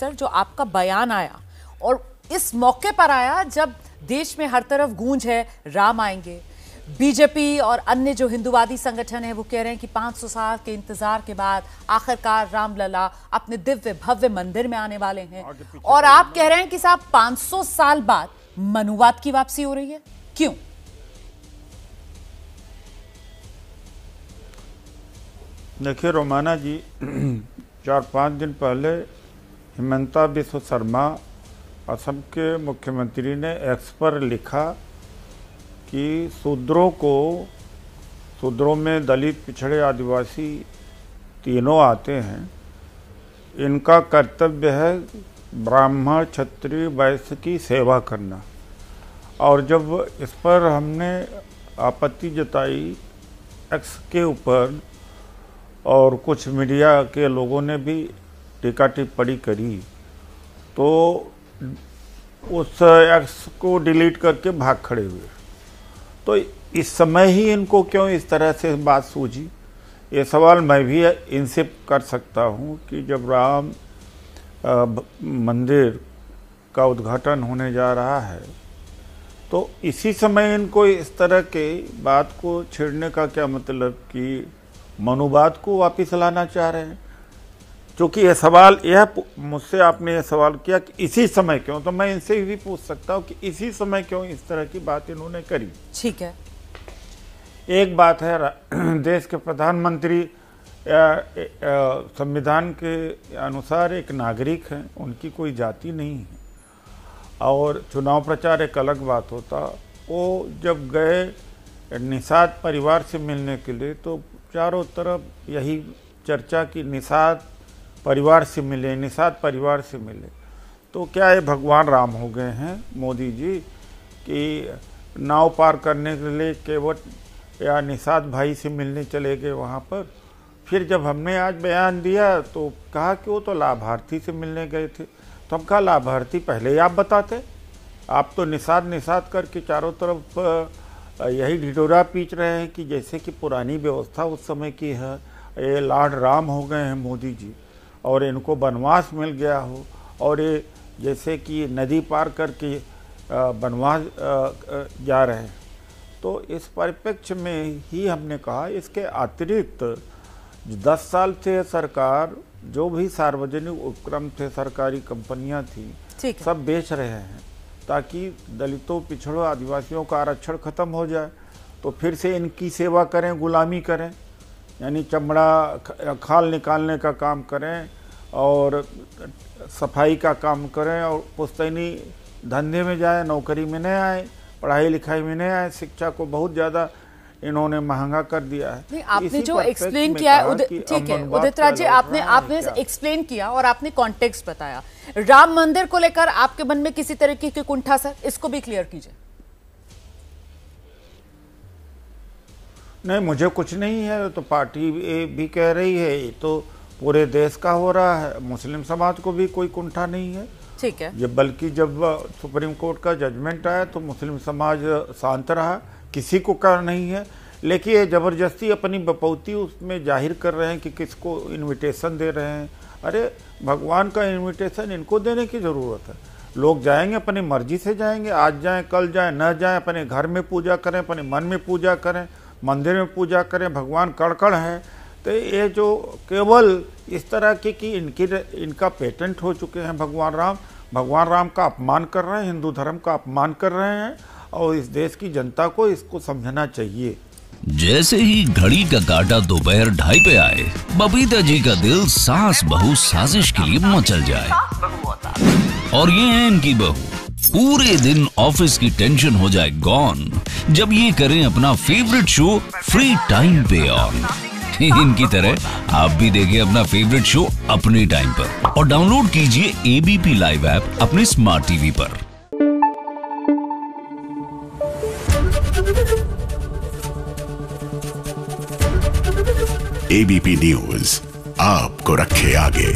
Sir, जो आपका बयान आया और इस मौके पर आया जब देश में हर तरफ गूंज है राम आएंगे। बीजेपी और अन्य जो हिंदुवादी संगठन है वो कह रहे हैं कि 500 साल के इंतजार के बाद आखिरकार रामलला अपने दिव्य भव्य मंदिर में आने वाले हैं, और आप कह रहे हैं कि साहब 500 साल बाद मनुवाद की वापसी हो रही है। क्यों? देखिए रोमाना जी, 4-5 दिन पहले हिमंता बिस्वा शर्मा असम के मुख्यमंत्री ने एक्स पर लिखा कि शूद्रों में दलित, पिछड़े, आदिवासी तीनों आते हैं। इनका कर्तव्य है ब्राह्मण, क्षत्रिय, वैश्य की सेवा करना। और जब इस पर हमने आपत्ति जताई एक्स के ऊपर और कुछ मीडिया के लोगों ने भी टीका टिप्पणी करी, तो उस एक्स को डिलीट करके भाग खड़े हुए। तो इस समय ही इनको क्यों इस तरह से बात सूझी, ये सवाल मैं भी इनसे कर सकता हूँ कि जब राम मंदिर का उद्घाटन होने जा रहा है तो इसी समय इनको इस तरह के बात को छेड़ने का क्या मतलब कि मनुवाद को वापस लाना चाह रहे हैं। क्योंकि यह सवाल, यह मुझसे आपने यह सवाल किया कि इसी समय क्यों, तो मैं इनसे भी पूछ सकता हूँ कि इसी समय क्यों इस तरह की बात इन्होंने करी। ठीक है, एक बात है, देश के प्रधानमंत्री संविधान के अनुसार एक नागरिक हैं, उनकी कोई जाति नहीं है। और चुनाव प्रचार एक अलग बात होता। वो जब गए निषाद परिवार से मिलने के लिए तो चारों तरफ यही चर्चा की निषाद परिवार से मिले, निषाद परिवार से मिले। तो क्या ये भगवान राम हो गए हैं मोदी जी कि नाव पार करने के लिए केवट या निषाद भाई से मिलने चले गए वहाँ पर। फिर जब हमने आज बयान दिया तो कहा कि वो तो लाभार्थी से मिलने गए थे। तो हम कहा लाभार्थी पहले ही आप बताते, आप तो निषाद करके चारों तरफ यही ढिढोरा पीट रहे हैं कि जैसे कि पुरानी व्यवस्था उस समय की है, ये लॉर्ड राम हो गए हैं मोदी जी और इनको वनवास मिल गया हो, और ये जैसे कि नदी पार करके वनवास जा रहे हैं। तो इस परिप्रेक्ष्य में ही हमने कहा इसके अतिरिक्त 10 साल से सरकार जो भी सार्वजनिक उपक्रम थे, सरकारी कंपनियां थी, सब बेच रहे हैं ताकि दलितों, पिछड़ों, आदिवासियों का आरक्षण खत्म हो जाए। तो फिर से इनकी सेवा करें, गुलामी करें, यानी चमड़ा खाल निकालने का काम करें और सफाई का काम करें और पुश्तैनी धंधे में जाए, नौकरी में न आए, पढ़ाई लिखाई में न आए। शिक्षा को बहुत ज़्यादा इन्होंने महंगा कर दिया है। नहीं, आपने जो एक्सप्लेन किया है, ठीक है उदित राज जी, आपने एक्सप्लेन किया और आपने कॉन्टेक्स्ट बताया। राम मंदिर को लेकर आपके मन में किसी तरीके की कुंठा सर, इसको भी क्लियर कीजिए। नहीं, मुझे कुछ नहीं है, तो पार्टी भी कह रही है, ये तो पूरे देश का हो रहा है। मुस्लिम समाज को भी कोई कुंठा नहीं है। ठीक है, ये बल्कि जब सुप्रीम कोर्ट का जजमेंट आया तो मुस्लिम समाज शांत रहा, किसी को कर नहीं है। लेकिन ये जबरदस्ती अपनी बपौती उसमें जाहिर कर रहे हैं कि किसको इनविटेशन दे रहे हैं। अरे भगवान का इनविटेशन इनको देने की ज़रूरत है। लोग जाएंगे, अपनी मर्जी से जाएंगे, आज जाएं, कल जाएं, न जाएं, अपने घर में पूजा करें, अपने मन में पूजा करें, मंदिर में पूजा करें। भगवान कड़कड़ है। तो ये जो केवल इस तरह की कि इनका पेटेंट हो चुके हैं भगवान राम का अपमान कर रहे हैं, हिंदू धर्म का अपमान कर रहे हैं, और इस देश की जनता को इसको समझना चाहिए। जैसे ही घड़ी का काटा दोपहर 2:30 पे आए, बबीता जी का दिल सास बहू साजिश के लिए मचल जाए। और ये है इनकी बहू, पूरे दिन ऑफिस की टेंशन हो जाए गॉन जब ये करें अपना फेवरेट शो फ्री टाइम पे ऑन। इनकी तरह आप भी देखिए अपना फेवरेट शो अपने टाइम पर और डाउनलोड कीजिए एबीपी लाइव ऐप अपने स्मार्ट टीवी पर। एबीपी न्यूज आपको रखे आगे।